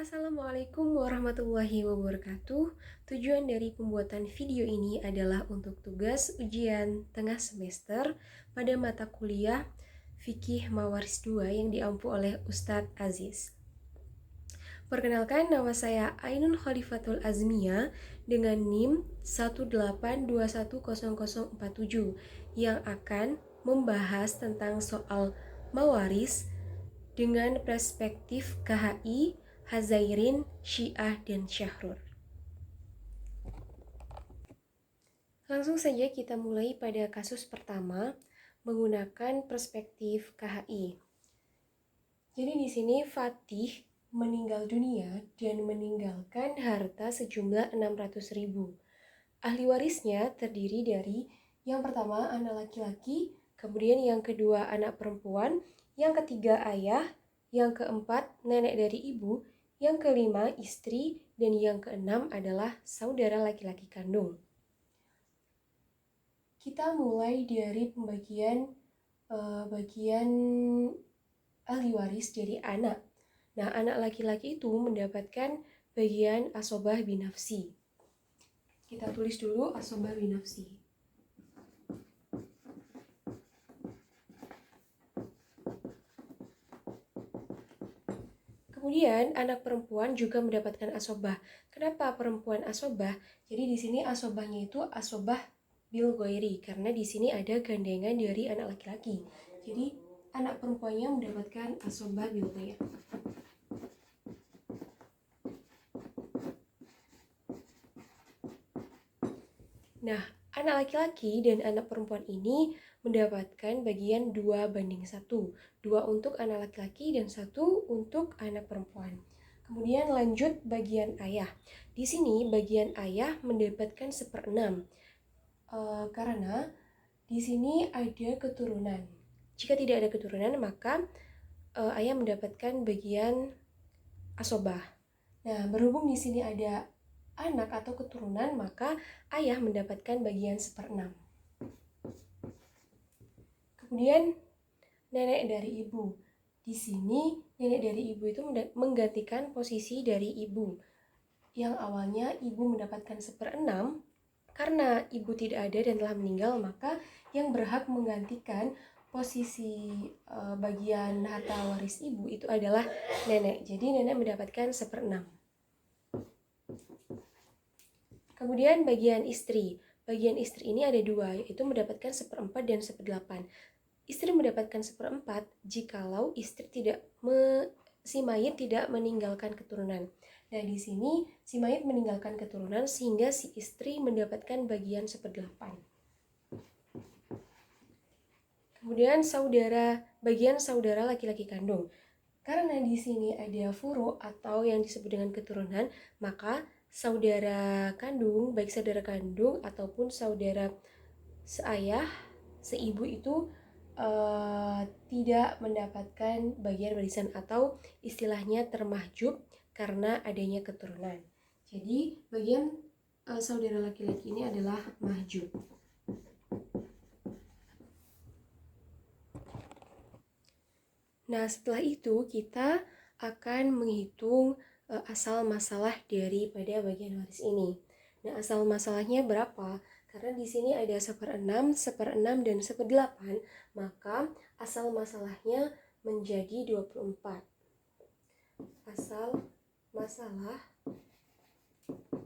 Assalamualaikum warahmatullahi wabarakatuh. Tujuan dari pembuatan video ini adalah untuk tugas ujian tengah semester pada mata kuliah Fikih Mawaris 2 yang diampu oleh Ustadz Aziz. Perkenalkan, nama saya Ainun Khalifatul Azmia dengan NIM 182100047 yang akan membahas tentang soal mawaris dengan perspektif KHI, Hazairin, Syiah, dan Syahrur. Langsung saja kita mulai pada kasus pertama menggunakan perspektif KHI. Jadi di sini Fatih meninggal dunia dan meninggalkan harta sejumlah 600.000. Ahli warisnya terdiri dari yang pertama anak laki-laki, kemudian yang kedua anak perempuan, yang ketiga ayah, yang keempat nenek dari ibu, yang kelima istri, dan yang keenam adalah saudara laki-laki kandung. Kita mulai dari pembagian ahli waris jadi anak. Nah, anak laki-laki itu mendapatkan bagian asobah binafsi. Kita tulis dulu asobah binafsi. Kemudian anak perempuan juga mendapatkan asobah. Kenapa perempuan asobah? Jadi di sini asobahnya itu asobah bil ghairi karena di sini ada gandengan dari anak laki-laki. Jadi anak perempuannya mendapatkan asobah bil ghairi. Nah, anak laki-laki dan anak perempuan ini mendapatkan bagian 2:1. 2 untuk anak laki-laki dan 1 untuk anak perempuan. Kemudian lanjut bagian ayah. Di sini bagian ayah mendapatkan 1/6. Karena di sini ada keturunan. Jika tidak ada keturunan, maka ayah mendapatkan bagian asobah. Nah, berhubung di sini ada anak atau keturunan, maka ayah mendapatkan bagian 1/6. Kemudian nenek dari ibu. Di sini nenek dari ibu itu menggantikan posisi dari ibu. Yang awalnya ibu mendapatkan 1/6, karena ibu tidak ada dan telah meninggal, maka yang berhak menggantikan posisi bagian harta waris ibu itu adalah nenek. Jadi nenek mendapatkan 1/6. Kemudian bagian istri. Bagian istri ini ada 2, yaitu mendapatkan 1/4 dan 1/8. Istri mendapatkan 1/4 jikalau si mayit tidak meninggalkan keturunan. Nah, di sini si mayit meninggalkan keturunan sehingga si istri mendapatkan bagian 1/8. Kemudian bagian saudara laki-laki kandung. Karena di sini ada furu atau yang disebut dengan keturunan, maka saudara kandung, baik saudara kandung ataupun saudara seayah, seibu itu tidak mendapatkan bagian warisan atau istilahnya termahjub karena adanya keturunan. Jadi bagian saudara laki-laki ini adalah mahjub. Nah, setelah itu kita akan menghitung asal masalah daripada bagian waris ini. Nah, asal masalahnya berapa? Karena di sini ada 1/6, 1/6, dan 1/8, maka asal masalahnya menjadi 24. Asal masalah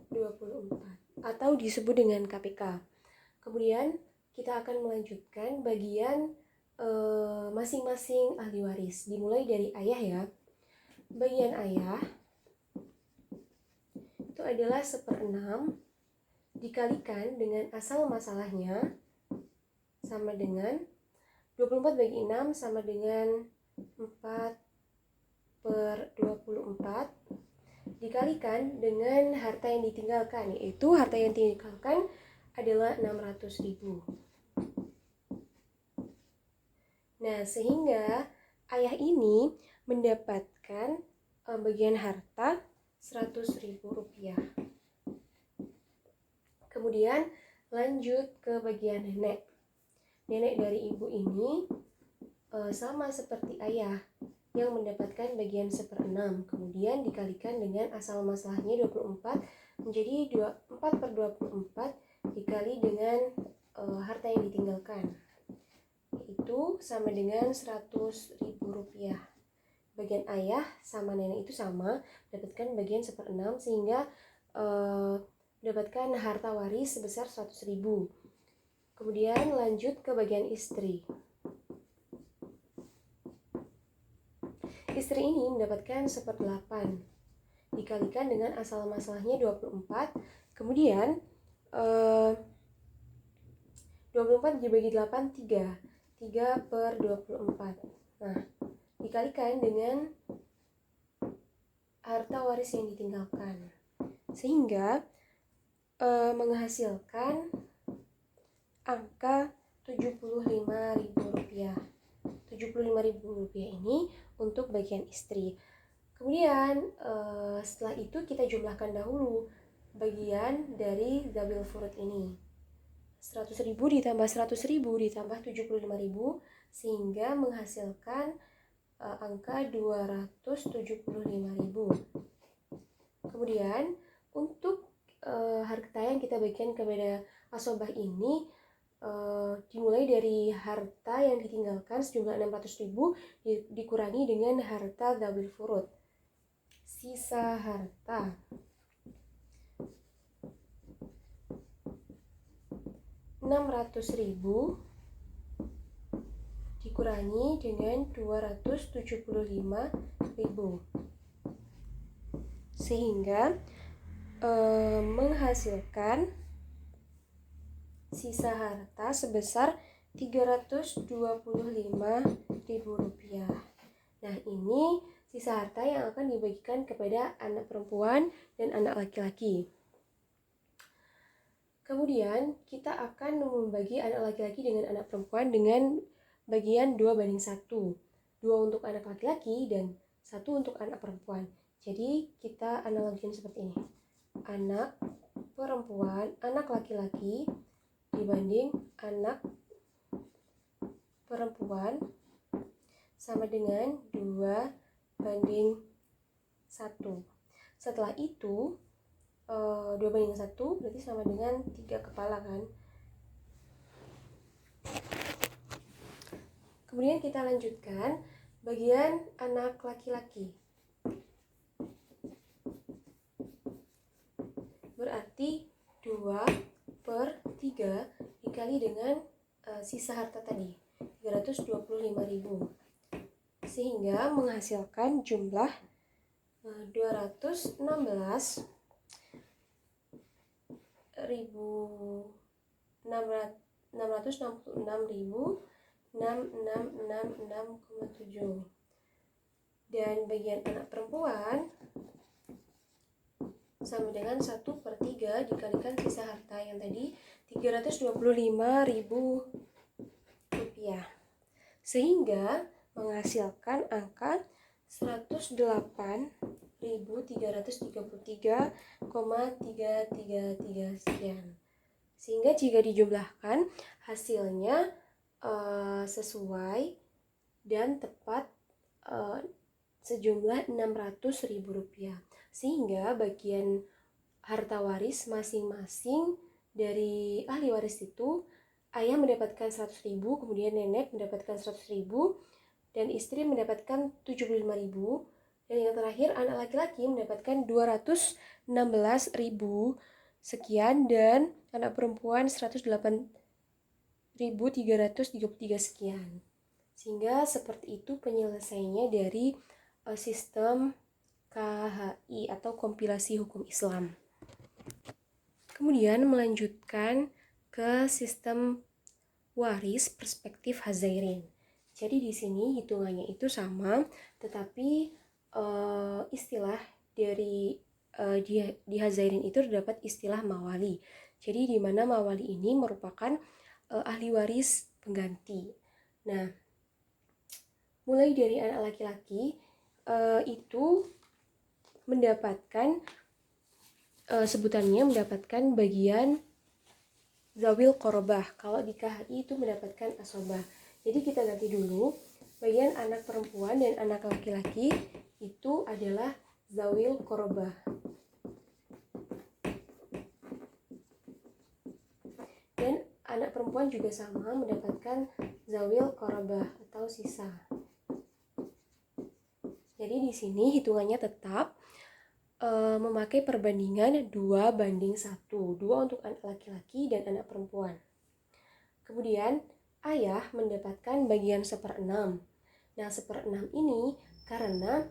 24 atau disebut dengan KPK. Kemudian kita akan melanjutkan bagian masing-masing ahli waris. Dimulai dari ayah ya. Bagian ayah itu adalah 1/6 dikalikan dengan asal masalahnya sama dengan 24 bagi 6 sama dengan 4/24 dikalikan dengan harta yang ditinggalkan, yaitu harta yang ditinggalkan adalah 600.000. Nah, sehingga ayah ini mendapatkan bagian harta 100.000 rupiah. Kemudian lanjut ke bagian nenek. Nenek dari ibu ini sama seperti ayah. yang mendapatkan bagian 1/6, kemudian dikalikan dengan asal masalahnya 24 menjadi 4/24 dikali dengan harta yang ditinggalkan, itu sama dengan Rp100.000. Bagian ayah sama nenek itu sama, dapatkan bagian 1/6 sehingga mendapatkan harta waris sebesar 100.000. Kemudian lanjut ke bagian istri. Istri ini mendapatkan 1/8 dikalikan dengan asal masalahnya 24, kemudian 24 dibagi 8, 3/24. Nah, dikalikan dengan harta waris yang ditinggalkan, sehingga menghasilkan angka Rp75.000. Rp75.000 ini untuk bagian istri. Kemudian setelah itu kita jumlahkan dahulu bagian dari Zabil Furud ini. 100.000 ditambah 100.000 ditambah 75.000 sehingga menghasilkan angka 275.000. Kemudian untuk harta yang kita bagikan kepada asobah ini dimulai dari harta yang ditinggalkan sejumlah 600.000 dikurangi dengan harta Zabil Furud. Sisa harta Rp600.000 dikurangi dengan 275.000 sehingga menghasilkan sisa harta sebesar Rp325.000. Nah, ini sisa harta yang akan dibagikan kepada anak perempuan dan anak laki-laki. Kemudian kita akan membagi anak laki-laki dengan anak perempuan dengan bagian 2/1. 2 untuk anak laki-laki dan 1 untuk anak perempuan. Jadi kita analogikan seperti ini. Anak perempuan, anak laki-laki dibanding anak perempuan sama dengan 2/1. Setelah itu 2/1 berarti sama dengan 3 kepala kan. Kemudian kita lanjutkan bagian anak laki-laki. Berarti 2/3 dikali dengan sisa harta tadi 325.000 sehingga menghasilkan jumlah 666.666,7. Dan bagian anak perempuan sama dengan 1/3 dikalikan sisa harta yang tadi Rp325.000 sehingga menghasilkan angka 108.333,333 sekian. Sehingga jika dijumlahkan hasilnya sesuai dan tepat sejumlah Rp600.000. Sehingga bagian harta waris masing-masing dari ahli waris itu, ayah mendapatkan 100.000, kemudian nenek mendapatkan 100.000, dan istri mendapatkan 75.000, dan yang terakhir anak laki-laki mendapatkan 216.000 sekian, dan anak perempuan 108.333 sekian. Sehingga seperti itu penyelesaiannya dari sistem KHI atau kompilasi hukum Islam. Kemudian melanjutkan ke sistem waris perspektif Hazairin. Jadi di sini hitungannya itu sama, tetapi istilah dari di Hazairin itu terdapat istilah mawali. Jadi di mana mawali ini merupakan ahli waris pengganti. Nah, mulai dari anak laki-laki itu mendapatkan sebutannya mendapatkan bagian zawil qorobah. Kalau di KHI itu mendapatkan asobah. Jadi kita ganti dulu bagian anak perempuan dan anak laki-laki itu adalah zawil korobah. Dan anak perempuan juga sama mendapatkan zawil korobah atau sisa. Jadi di sini hitungannya tetap memakai perbandingan 2:1, 2 untuk anak laki-laki dan anak perempuan. Kemudian ayah mendapatkan bagian 1/6. Nah 1/6 ini karena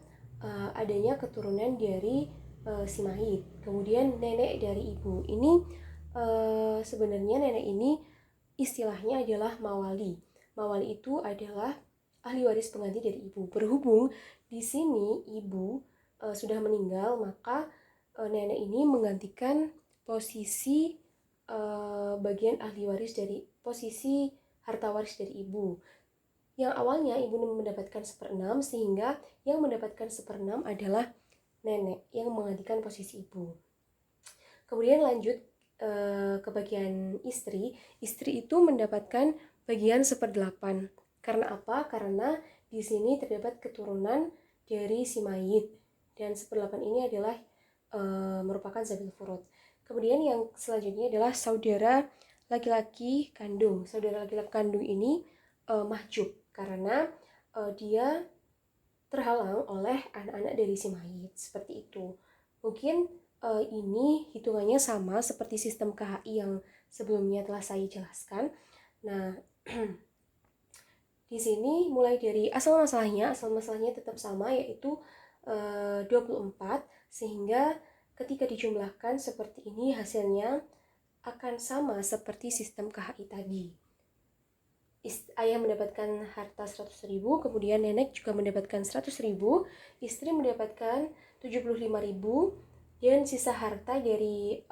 adanya keturunan dari si mayit. Kemudian nenek dari ibu ini sebenarnya nenek ini istilahnya adalah mawali. Mawali itu adalah ahli waris pengganti dari ibu. Berhubung di sini ibu sudah meninggal, maka nenek ini menggantikan posisi bagian ahli waris dari posisi harta waris dari ibu. Yang awalnya ibu mendapatkan 1/6, sehingga yang mendapatkan 1/6 adalah nenek yang menggantikan posisi ibu. Kemudian lanjut ke bagian istri. Istri itu mendapatkan bagian 1/8. Karena apa? Karena di sini terdapat keturunan dari si mayit, dan 1/8 ini adalah merupakan zabil furud. Kemudian yang selanjutnya adalah saudara laki-laki kandung. Saudara laki-laki kandung ini mahjub karena dia terhalang oleh anak-anak dari si mayit, seperti itu. Mungkin ini hitungannya sama seperti sistem KHI yang sebelumnya telah saya jelaskan. Nah, di sini mulai dari asal masalahnya tetap sama, yaitu 24, sehingga ketika dijumlahkan seperti ini hasilnya akan sama seperti sistem KHI tadi. Ayah mendapatkan harta 100.000, kemudian nenek juga mendapatkan 100.000, istri mendapatkan 75.000, dan sisa harta dari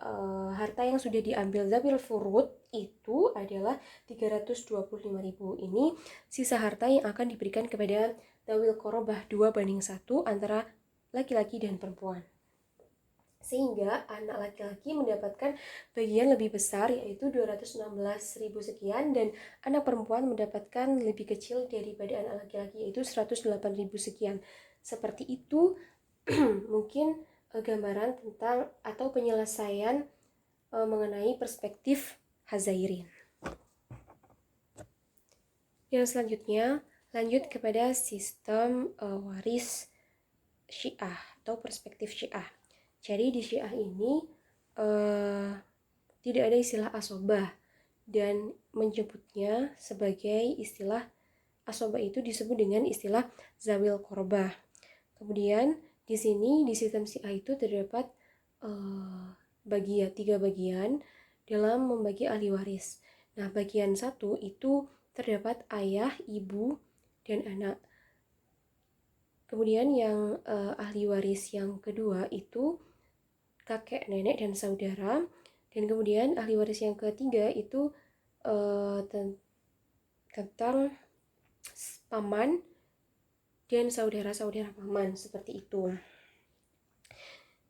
harta yang sudah diambil zabil furud itu adalah 325.000. Ini sisa harta yang akan diberikan kepada zawil korobah 2:1 antara laki-laki dan perempuan. Sehingga anak laki-laki mendapatkan bagian lebih besar, yaitu 216.000 sekian, dan anak perempuan mendapatkan lebih kecil daripada anak laki-laki, yaitu 108.000 sekian. Seperti itu mungkin gambaran tentang atau penyelesaian mengenai perspektif Hazairin. Yang selanjutnya lanjut kepada sistem waris Syiah atau perspektif Syiah. Jadi di Syiah ini tidak ada istilah asobah, dan menyebutnya sebagai istilah asobah itu disebut dengan istilah zawil korobah. Kemudian di sini di sistem Syiah itu terdapat 3 bagian dalam membagi ahli waris. Nah, bagian 1 itu terdapat ayah, ibu, dan anak. Kemudian yang ahli waris yang kedua itu kakek, nenek, dan saudara. Dan kemudian ahli waris yang ketiga itu tentang paman dan saudara-saudara paman, seperti itu.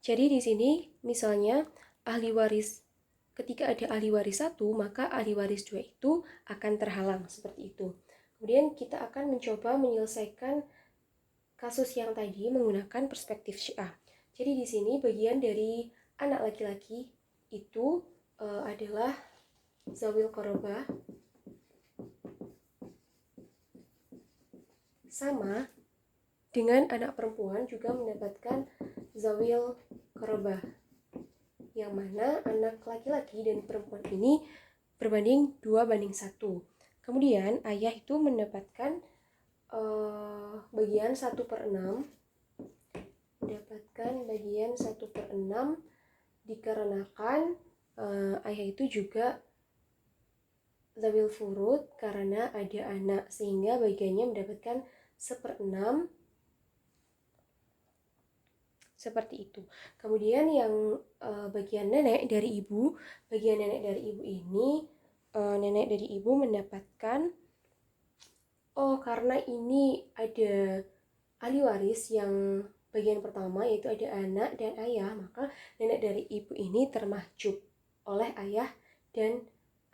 Jadi di sini misalnya ahli waris, ketika ada ahli waris 1, maka ahli waris 2 itu akan terhalang, seperti itu. Kemudian kita akan mencoba menyelesaikan kasus yang tadi menggunakan perspektif Syiah. Jadi di sini bagian dari anak laki-laki itu adalah zawil korobah, sama dengan anak perempuan juga mendapatkan zawil korobah, yang mana anak laki-laki dan perempuan ini berbanding 2:1. Kemudian ayah itu mendapatkan bagian 1/6, mendapatkan bagian 1/6 dikarenakan ayah itu juga zawil furud karena ada anak, sehingga bagiannya mendapatkan 1/6, seperti itu. Kemudian yang bagian nenek dari ibu, nenek dari ibu mendapatkan karena ini ada ahli waris yang bagian pertama, yaitu ada anak dan ayah, maka nenek dari ibu ini termahjub oleh ayah dan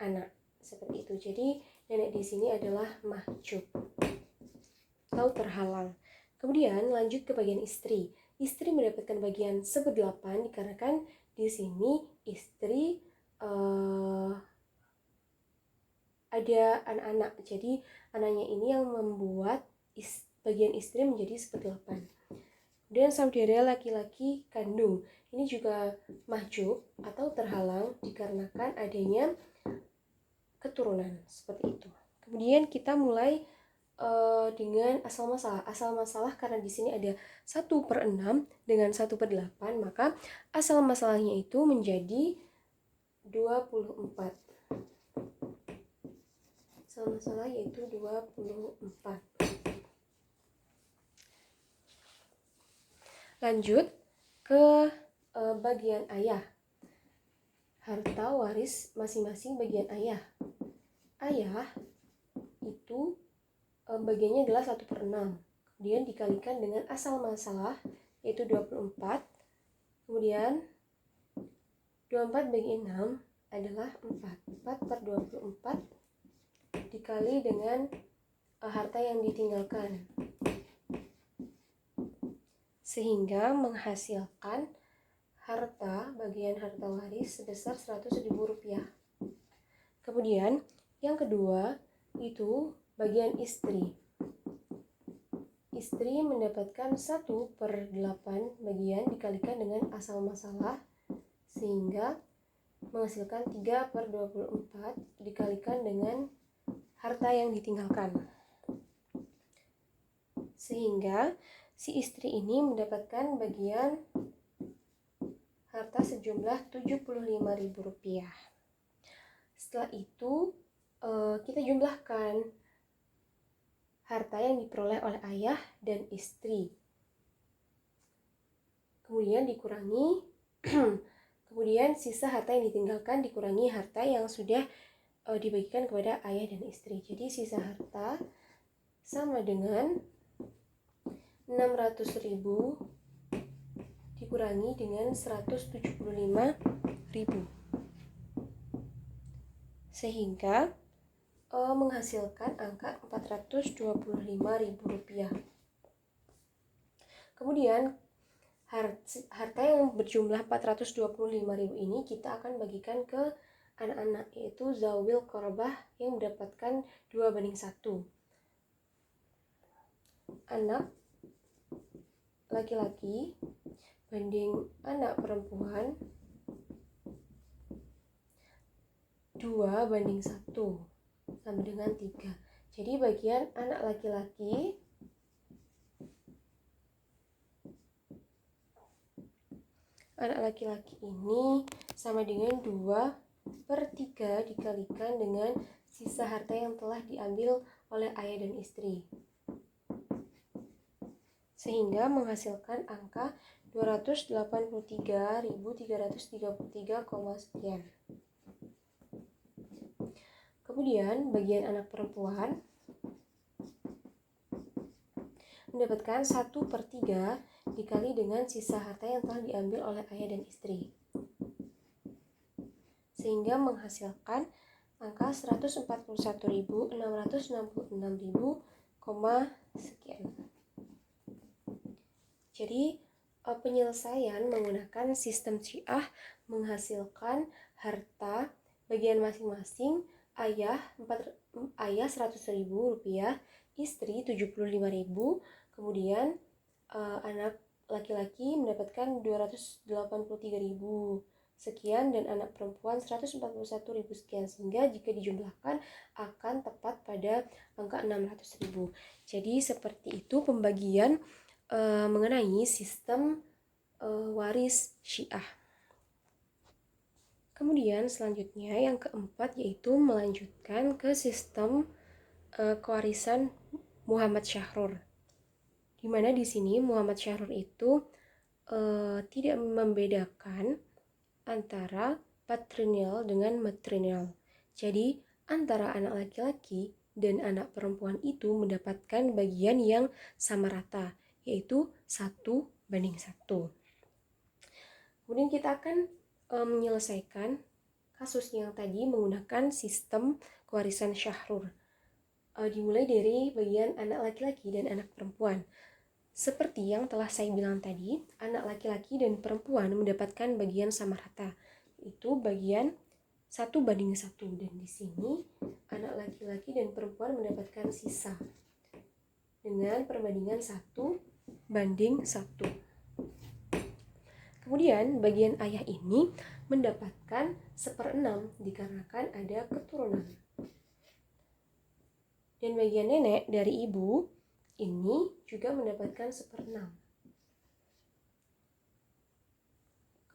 anak, seperti itu. Jadi nenek di sini adalah mahjub. atau terhalang. Kemudian lanjut ke bagian istri. Istri mendapatkan bagian 1/8 dikarenakan di sini istri ada anak-anak. Jadi anaknya ini yang membuat bagian istri menjadi 1/8. Kemudian saudara laki-laki kandung. Ini juga mahjub atau terhalang dikarenakan adanya keturunan seperti itu. Kemudian kita mulai dengan asal masalah. Asal masalah karena di sini ada 1/6 dengan 1/8, maka asal masalahnya itu menjadi 24. Asal masalah yaitu 24. Lanjut ke bagian ayah. Harta waris masing-masing bagian ayah. Ayah itu bagiannya adalah 1/6. Kemudian dikalikan dengan asal masalah yaitu 24. Kemudian 24 bagi 6 adalah 4. 4/24 dikali dengan harta yang ditinggalkan. Sehingga menghasilkan bagian harta waris sebesar Rp100.000. Kemudian yang kedua itu bagian istri. Istri mendapatkan 1/8 bagian dikalikan dengan asal masalah sehingga menghasilkan 3/24 dikalikan dengan harta yang ditinggalkan. Sehingga si istri ini mendapatkan bagian harta sejumlah Rp75.000. Setelah itu kita jumlahkan harta yang diperoleh oleh ayah dan istri. Kemudian dikurangi kemudian sisa harta yang ditinggalkan dikurangi harta yang sudah dibagikan kepada ayah dan istri. Jadi sisa harta sama dengan 600.000 dikurangi dengan 175.000. Sehingga menghasilkan angka Rp425.000. Kemudian harta yang berjumlah 425.000 ini kita akan bagikan ke anak-anak, yaitu zawil qorobah yang mendapatkan 2/1. Anak laki-laki banding anak perempuan 2/1 sama dengan 3. Jadi bagian anak laki-laki ini sama dengan 2/3 dikalikan dengan sisa harta yang telah diambil oleh ayah dan istri. Sehingga menghasilkan angka 283.333, sekian. Kemudian bagian anak perempuan mendapatkan 1/3 dikali dengan sisa harta yang telah diambil oleh ayah dan istri. Sehingga menghasilkan angka 141.666, sekian. Jadi penyelesaian menggunakan sistem Syiah menghasilkan harta bagian masing-masing. Ayah Rp100.000, istri Rp75.000, kemudian anak laki-laki mendapatkan Rp283.000 sekian dan anak perempuan Rp141.000 sekian, sehingga jika dijumlahkan akan tepat pada angka Rp600.000. Jadi seperti itu pembagian mengenai sistem waris Syiah. Kemudian selanjutnya yang keempat yaitu melanjutkan ke sistem kewarisan Muhammad Syahrur. Di mana di sini Muhammad Syahrur itu tidak membedakan antara patrilineal dengan matrilineal. Jadi antara anak laki-laki dan anak perempuan itu mendapatkan bagian yang sama rata, yaitu 1/1. Kemudian kita akan menyelesaikan kasus yang tadi menggunakan sistem kewarisan Syahrur. dimulai dari bagian anak laki-laki dan anak perempuan. Seperti yang telah saya bilang tadi, anak laki-laki dan perempuan mendapatkan bagian sama rata. Itu bagian 1:1, dan di sini anak laki-laki dan perempuan mendapatkan sisa dengan perbandingan 1:1. Kemudian bagian ayah ini mendapatkan 1/6 dikarenakan ada keturunan. Dan bagian nenek dari ibu ini juga mendapatkan 1/6.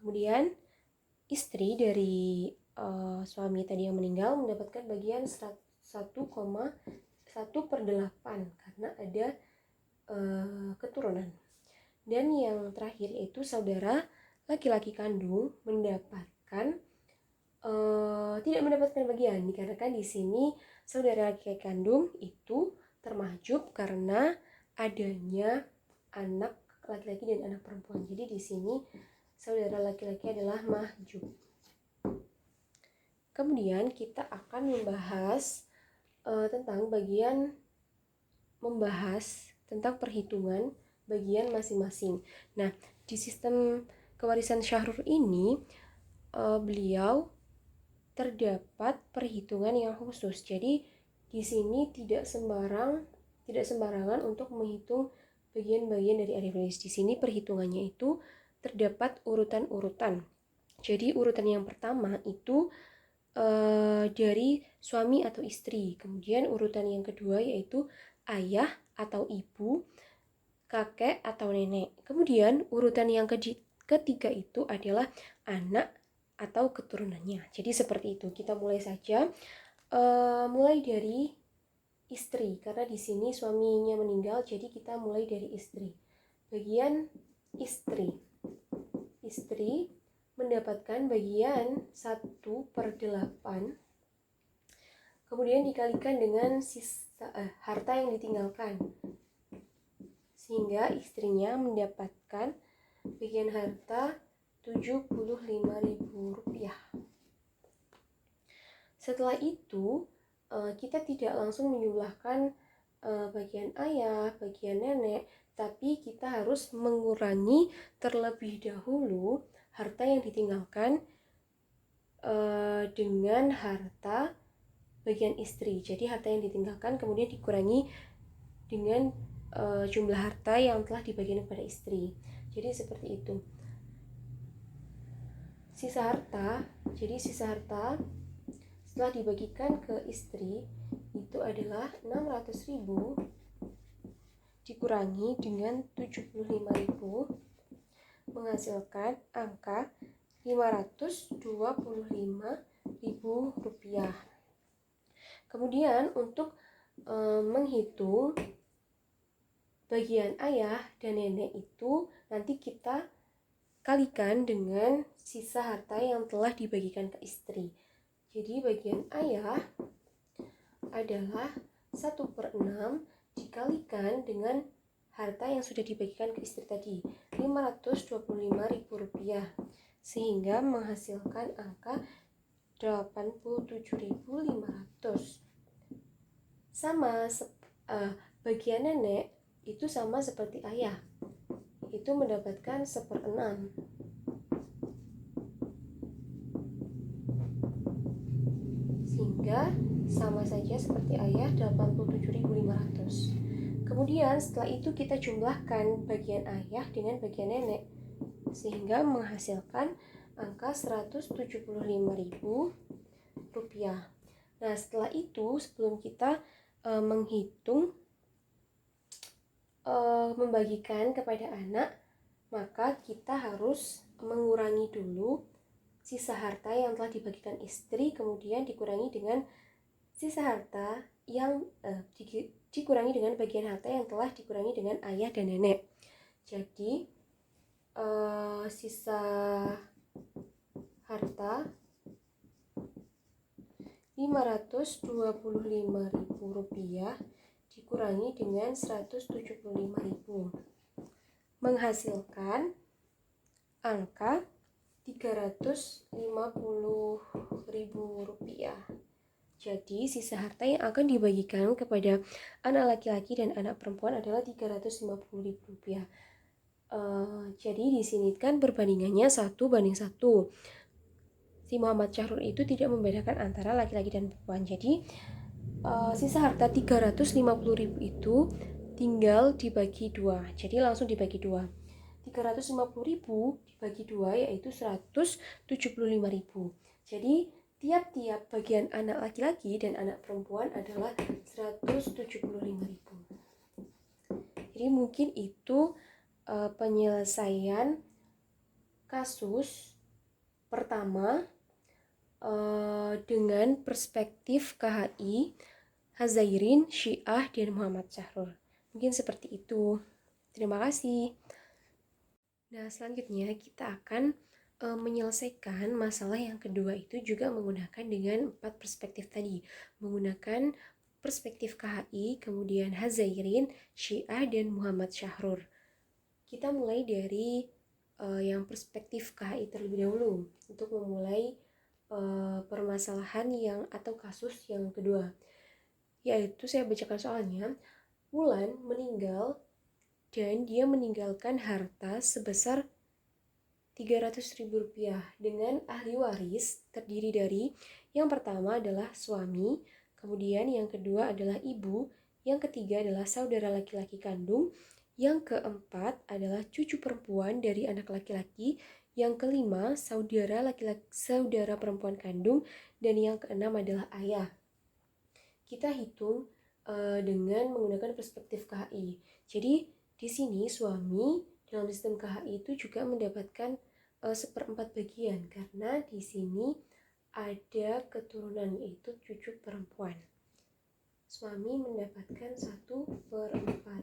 Kemudian istri dari suami tadi yang meninggal mendapatkan bagian 1,1/8 karena ada keturunan. Dan yang terakhir yaitu saudara laki-laki kandung tidak mendapatkan bagian dikarenakan di sini saudara laki-laki kandung itu termahjub karena adanya anak laki-laki dan anak perempuan. Jadi di sini saudara laki-laki adalah mahjub. Kemudian kita akan membahas tentang perhitungan bagian masing-masing. Nah, di sistem kewarisan Syahrur ini beliau terdapat perhitungan yang khusus. Jadi di sini tidak sembarangan untuk menghitung bagian-bagian dari ahli waris. Di sini perhitungannya itu terdapat urutan-urutan. Jadi urutan yang pertama itu dari suami atau istri. Kemudian urutan yang kedua yaitu ayah atau ibu, kakek atau nenek. Kemudian urutan yang ketiga itu adalah anak atau keturunannya. Jadi seperti itu. Kita mulai saja. Mulai dari istri karena di sini suaminya meninggal, jadi kita mulai dari istri. Bagian istri. Istri mendapatkan bagian 1/8. Kemudian dikalikan dengan sisa harta yang ditinggalkan. Sehingga istrinya mendapatkan bagian harta Rp75.000. Setelah itu kita tidak langsung menjumlahkan bagian ayah, bagian nenek, tapi kita harus mengurangi terlebih dahulu harta yang ditinggalkan dengan harta bagian istri. Jadi harta yang ditinggalkan kemudian dikurangi dengan jumlah harta yang telah dibagikan kepada istri. Jadi seperti itu. Sisa harta setelah dibagikan ke istri itu adalah 600.000 dikurangi dengan 75.000 menghasilkan angka Rp525.000. Kemudian untuk menghitung bagian ayah dan nenek itu nanti kita kalikan dengan sisa harta yang telah dibagikan ke istri. Jadi bagian ayah adalah 1/6 dikalikan dengan harta yang sudah dibagikan ke istri tadi, Rp525.000, sehingga menghasilkan angka 87.500. Bagian nenek itu sama seperti ayah, itu mendapatkan 1/6. Sehingga sama saja seperti ayah, 87.500. Kemudian setelah itu kita jumlahkan bagian ayah dengan bagian nenek sehingga menghasilkan angka Rp175.000. Nah, setelah itu sebelum kita menghitung membagikan kepada anak, maka kita harus mengurangi dulu sisa harta yang telah dibagikan istri, kemudian dikurangi dengan sisa harta yang dikurangi dengan bagian harta yang telah dikurangi dengan ayah dan nenek. Jadi sisa harta Rp525.000 dikurangi dengan 175.000 menghasilkan angka Rp350.000. Jadi sisa harta yang akan dibagikan kepada anak laki-laki dan anak perempuan adalah Rp350.000. Jadi di sini kan perbandingannya 1:1. Si Muhammad Syahrul itu tidak membedakan antara laki-laki dan perempuan. Jadi sisa harta 350.000 itu tinggal dibagi 2. Jadi langsung dibagi 2. 350.000 dibagi 2 yaitu 175.000. Jadi tiap-tiap bagian anak laki-laki dan anak perempuan adalah 175.000. Jadi mungkin itu penyelesaian kasus pertama dengan perspektif KHI, Hazairin, Syiah, dan Muhammad Syahrul. Mungkin seperti itu. Terima kasih. Nah, selanjutnya kita akan menyelesaikan masalah yang kedua itu juga menggunakan dengan 4 perspektif tadi. Menggunakan perspektif KHI, kemudian Hazairin, Syiah, dan Muhammad Syahrul. Kita mulai dari yang perspektif KHI terlebih dahulu untuk memulai permasalahan yang atau kasus yang kedua. Yaitu saya bacakan soalnya. Wulan meninggal dan dia meninggalkan harta sebesar Rp300.000 dengan ahli waris terdiri dari yang pertama adalah suami, kemudian yang kedua adalah ibu, yang ketiga adalah saudara laki-laki kandung, yang keempat adalah cucu perempuan dari anak laki-laki, yang kelima saudara perempuan kandung, dan yang keenam adalah ayah. Kita hitung dengan menggunakan perspektif KHI. Jadi di sini suami dalam sistem KHI itu juga mendapatkan 1/4 bagian karena di sini ada keturunan yaitu cucu perempuan. Suami mendapatkan 1/4.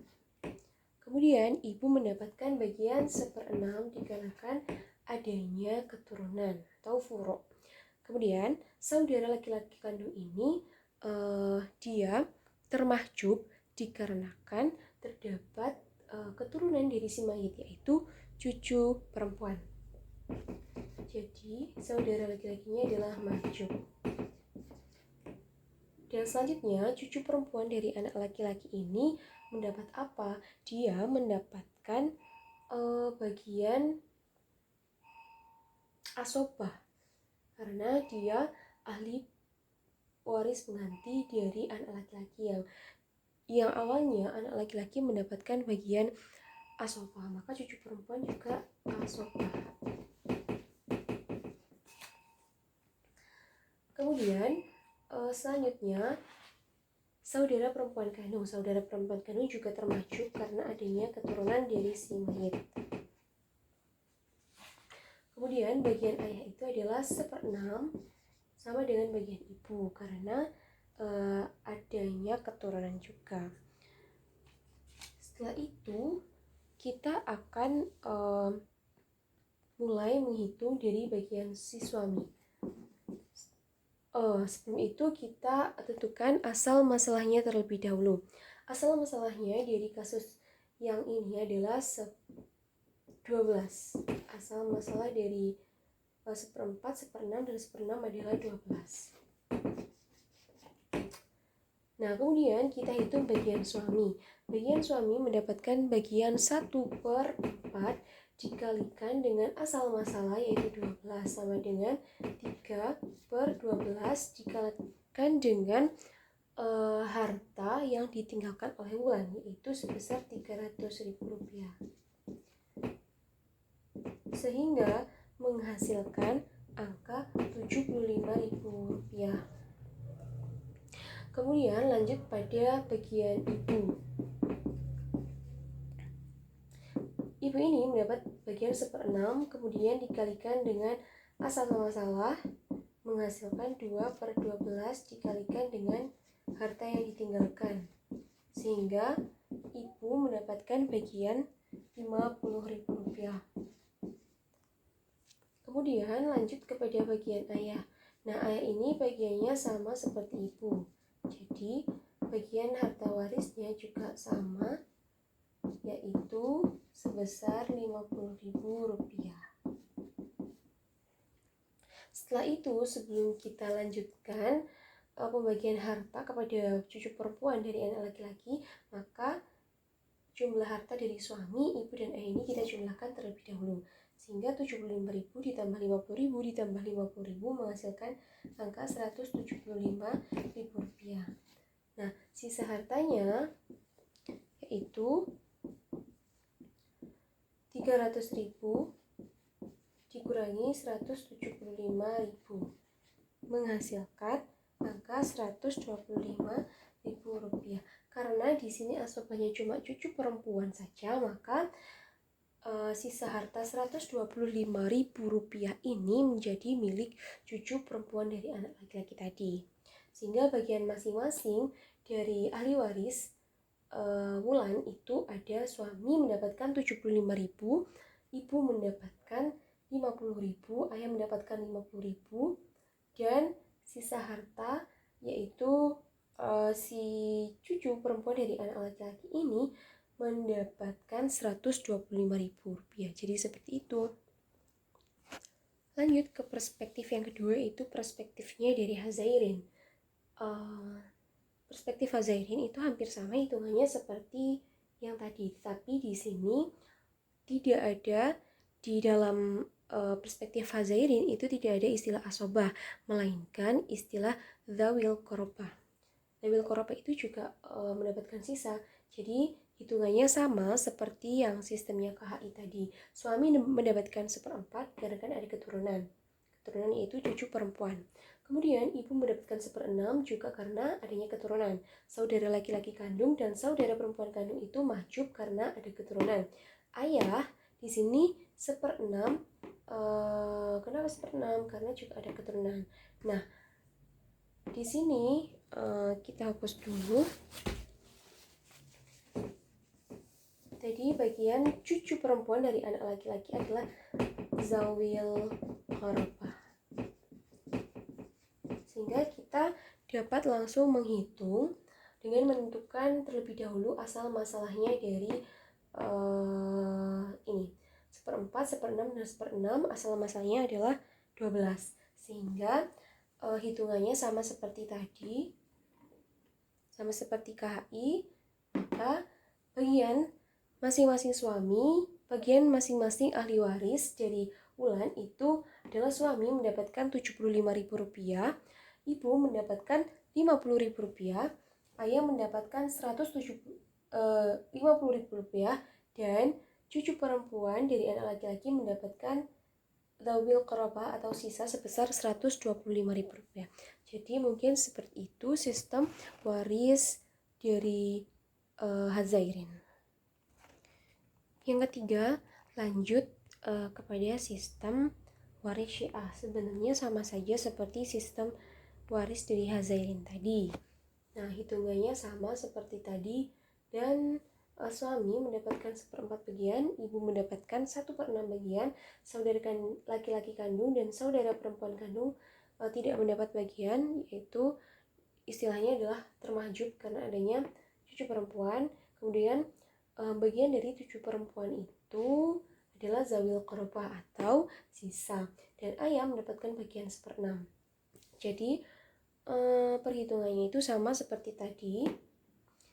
Kemudian ibu mendapatkan bagian 1/6 dikarenakan adanya keturunan atau furo. Kemudian saudara laki-laki kandung ini dia termahjub dikarenakan terdapat keturunan dari si mayit yaitu cucu perempuan. Jadi saudara laki-lakinya adalah mahjub. Dan selanjutnya cucu perempuan dari anak laki-laki ini mendapat apa? Dia mendapatkan bagian asobah karena dia ahli waris pengganti dari anak laki-laki yang awalnya anak laki-laki mendapatkan bagian asobah, maka cucu perempuan juga asobah. Kemudian selanjutnya saudara perempuan kandung juga termahjub karena adanya keturunan dari si mayit. Kemudian bagian ayah itu adalah 1/6 sama dengan bagian ibu karena adanya keturunan juga. Setelah itu kita akan mulai menghitung dari bagian si suami. Sebelum itu kita tentukan asal masalahnya terlebih dahulu. Asal masalahnya dari kasus yang ini adalah 12. Asal masalah dari 1/4, 1/6, dan 1/6 adalah 12. Nah, kemudian kita hitung bagian suami. Bagian suami mendapatkan bagian 1/4 dikalikan dengan asal masalah yaitu 12 sama dengan 3/12 dikalikan dengan harta yang ditinggalkan oleh Wulan yaitu sebesar Rp300.000. Sehingga menghasilkan angka Rp75.000. Kemudian lanjut pada bagian ibu. Ibu ini mendapat bagian 1/6 kemudian dikalikan dengan asal masalah menghasilkan 2/12 dikalikan dengan harta yang ditinggalkan. Sehingga ibu mendapatkan bagian Rp50.000. Kemudian lanjut kepada bagian ayah. Nah, ayah ini bagiannya sama seperti ibu. Jadi bagian harta warisnya juga sama yaitu sebesar Rp50.000. Setelah itu sebelum kita lanjutkan pembagian harta kepada cucu perempuan dari anak laki-laki, maka jumlah harta dari suami, ibu, dan ayah ini kita jumlahkan terlebih dahulu. Sehingga 75.000 ditambah 50.000 ditambah 50.000 menghasilkan angka 175.000 rupiah. Nah, sisa hartanya yaitu 300.000 dikurangi 175.000 menghasilkan angka 125.000 rupiah. Karena di sini asobahnya cuma cucu perempuan saja, maka sisa harta 125.000 rupiah ini menjadi milik cucu perempuan dari anak laki-laki tadi. Sehingga bagian masing-masing dari ahli waris Wulan itu ada suami mendapatkan 75.000, ibu mendapatkan 50.000, ayah mendapatkan 50.000, dan sisa harta yaitu si cucu perempuan dari anak laki-laki ini mendapatkan 125.000 rupiah. Jadi seperti itu. Lanjut ke perspektif yang kedua, itu perspektifnya dari Hazairin. Perspektif Hazairin itu hampir sama hitungannya seperti yang tadi, tapi di sini tidak ada di dalam perspektif Hazairin itu tidak ada istilah asobah, melainkan istilah dzawil qurba. Dzawil qurba itu juga mendapatkan sisa. Jadi hitungannya sama seperti yang sistemnya KHI tadi. Suami mendapatkan 1/4 dikarenakan ada keturunan. Keturunan yaitu cucu perempuan. Kemudian ibu mendapatkan 1/6 juga karena adanya keturunan. Saudara laki-laki kandung dan saudara perempuan kandung itu mahjub karena ada keturunan. Ayah di sini 1/6. Kenapa 1/6? Karena juga ada keturunan. Nah, di sini kita hapus dulu. Jadi bagian cucu perempuan dari anak laki-laki adalah zawil qurba. Sehingga kita dapat langsung menghitung dengan menentukan terlebih dahulu asal masalahnya dari ini 1/4, 1/6, dan 1/6. Asal masalahnya adalah 12. Sehingga hitungannya sama seperti tadi, sama seperti KHI, maka bagian masing-masing suami, bagian masing-masing ahli waris dari Wulan itu adalah suami mendapatkan 75.000 rupiah, ibu mendapatkan 50.000 rupiah, ayah mendapatkan 150.000 rupiah, dan cucu perempuan dari anak laki-laki mendapatkan dzawil qurba atau sisa sebesar 125.000 rupiah. Jadi mungkin seperti itu sistem waris dari Hazairin. Yang ketiga, lanjut kepada sistem waris Syiah. Sebenarnya sama saja seperti sistem waris dari Hazairin tadi. Nah, hitungannya sama seperti tadi, dan suami mendapatkan 1/4 bagian, ibu mendapatkan 1/6 bagian, saudara laki-laki kandung dan saudara perempuan kandung tidak mendapat bagian, yaitu istilahnya adalah termahjub karena adanya cucu perempuan. Kemudian bagian dari cucu perempuan itu adalah zawil qurba atau sisa, dan ayah mendapatkan bagian 1/6. Jadi perhitungannya itu sama seperti tadi.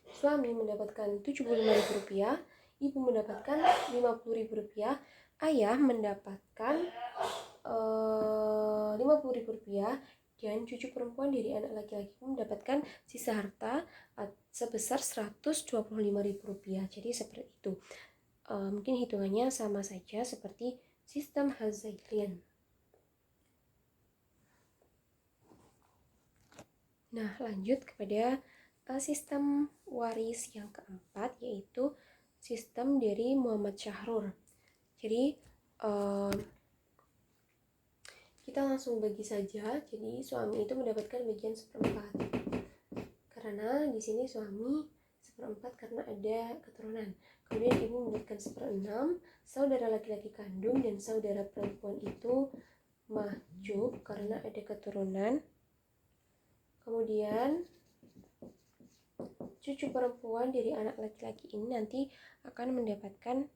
Suami mendapatkan 75.000 rupiah, ibu mendapatkan 50.000 rupiah, ayah mendapatkan 50.000 rupiah, dan cucu perempuan dari anak laki-laki mendapatkan sisa harta sebesar 125.000 rupiah. Jadi seperti itu. Mungkin hitungannya sama saja seperti sistem Hazairin. Nah, lanjut kepada sistem waris yang keempat, yaitu sistem dari Muhammad Syahrur. Jadi kita langsung bagi saja. Jadi suami itu mendapatkan bagian 1/4 karena di sini suami 1/4 karena ada keturunan. Kemudian ibu mendapatkan 1/6, saudara laki-laki kandung dan saudara perempuan itu mahjub karena ada keturunan. Kemudian cucu perempuan dari anak laki-laki ini nanti akan mendapatkan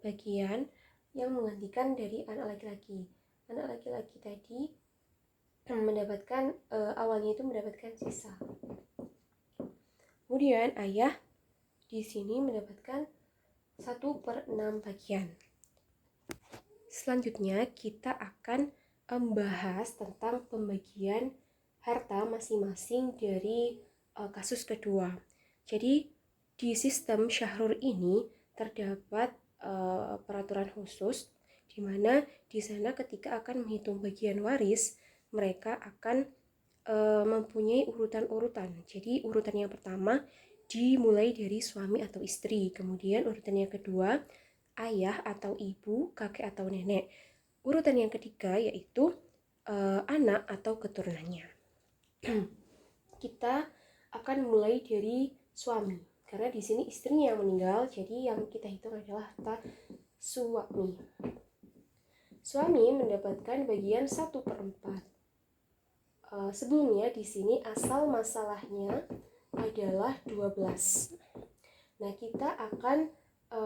bagian yang menggantikan dari anak laki-laki. Anak laki-laki tadi awalnya itu mendapatkan sisa. Kemudian ayah di sini mendapatkan 1/6 bagian. Selanjutnya kita akan membahas tentang pembagian harta masing-masing dari kasus kedua. Jadi di sistem Syahrur ini terdapat peraturan khusus di mana di sana ketika akan menghitung bagian waris, mereka akan mempunyai urutan-urutan. Jadi urutan yang pertama dimulai dari suami atau istri, kemudian urutan yang kedua ayah atau ibu, kakek atau nenek. Urutan yang ketiga yaitu anak atau keturunannya. Kita akan mulai dari suami, karena di sini istrinya yang meninggal, jadi yang kita hitung adalah harta suami. Suami mendapatkan bagian 1/4. Sebelumnya di sini asal masalahnya adalah 12. Nah, kita akan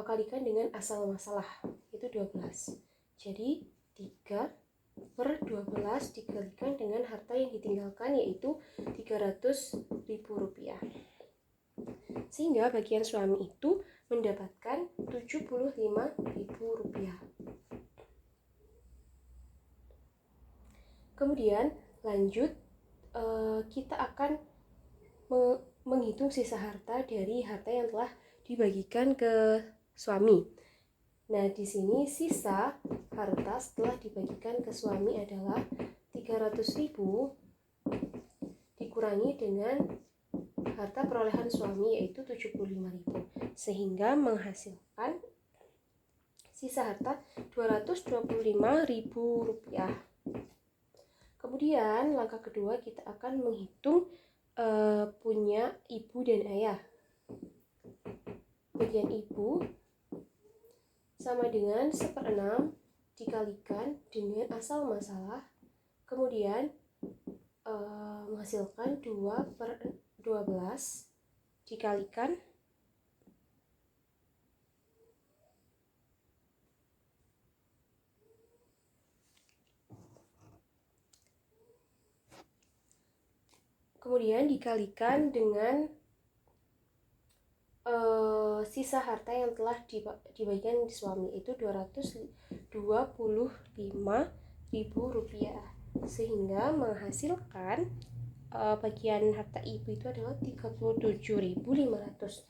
kalikan dengan asal masalah, itu 12. Jadi 3/12 dikalikan dengan harta yang ditinggalkan, yaitu Rp300.000. Sehingga bagian suami itu mendapatkan Rp75.000. Kemudian lanjut, kita akan menghitung sisa harta dari harta yang telah dibagikan ke suami. Nah, di sini sisa harta setelah dibagikan ke suami adalah 300.000 dikurangi dengan harta perolehan suami, yaitu 75.000, sehingga menghasilkan sisa harta Rp225.000. Kemudian langkah kedua kita akan menghitung punya ibu dan ayah. Bagian ibu sama dengan 1/6 dikalikan dengan asal masalah, kemudian menghasilkan 2/12 dikalikan kemudian dikalikan dengan sisa harta yang telah dibagikan di suami, itu Rp225.000, sehingga menghasilkan bagian harta ibu itu adalah Rp37.500.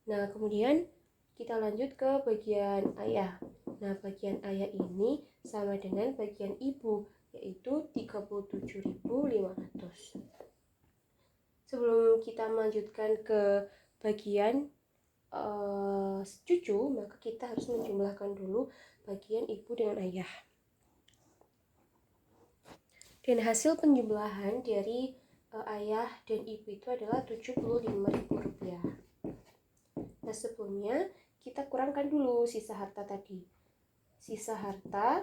Nah, kemudian kita lanjut ke bagian ayah. Nah, bagian ayah ini sama dengan bagian ibu, yaitu Rp37.500. Sebelum kita melanjutkan ke bagian cucu, maka kita harus menjumlahkan dulu bagian ibu dengan ayah. Dan hasil penjumlahan dari ayah dan ibu itu adalah Rp75.000. Nah, sebelumnya kita kurangkan dulu sisa harta tadi. Sisa harta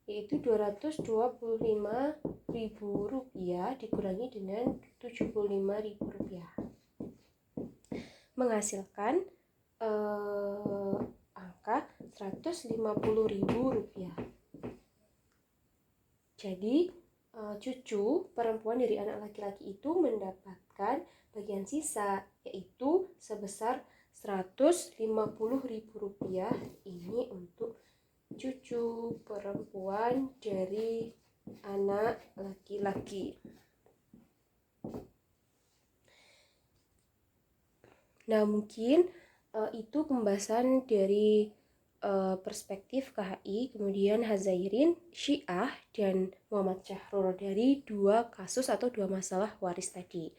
yaitu Rp225.000 dikurangi dengan Rp75.000, menghasilkan angka Rp150.000. Jadi cucu perempuan dari anak laki-laki itu mendapatkan bagian sisa, yaitu sebesar Rp150.000. Ini untuk cucu perempuan dari anak laki-laki. Nah, mungkin itu pembahasan dari perspektif KHI, kemudian Hazairin, Syiah, dan Muhammad Syahrur dari dua kasus atau dua masalah waris tadi.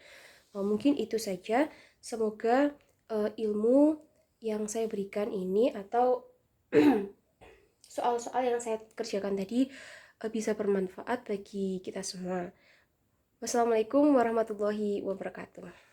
Mungkin itu saja. Semoga ilmu yang saya berikan ini atau soal-soal yang saya kerjakan tadi bisa bermanfaat bagi kita semua. Wassalamualaikum warahmatullahi wabarakatuh.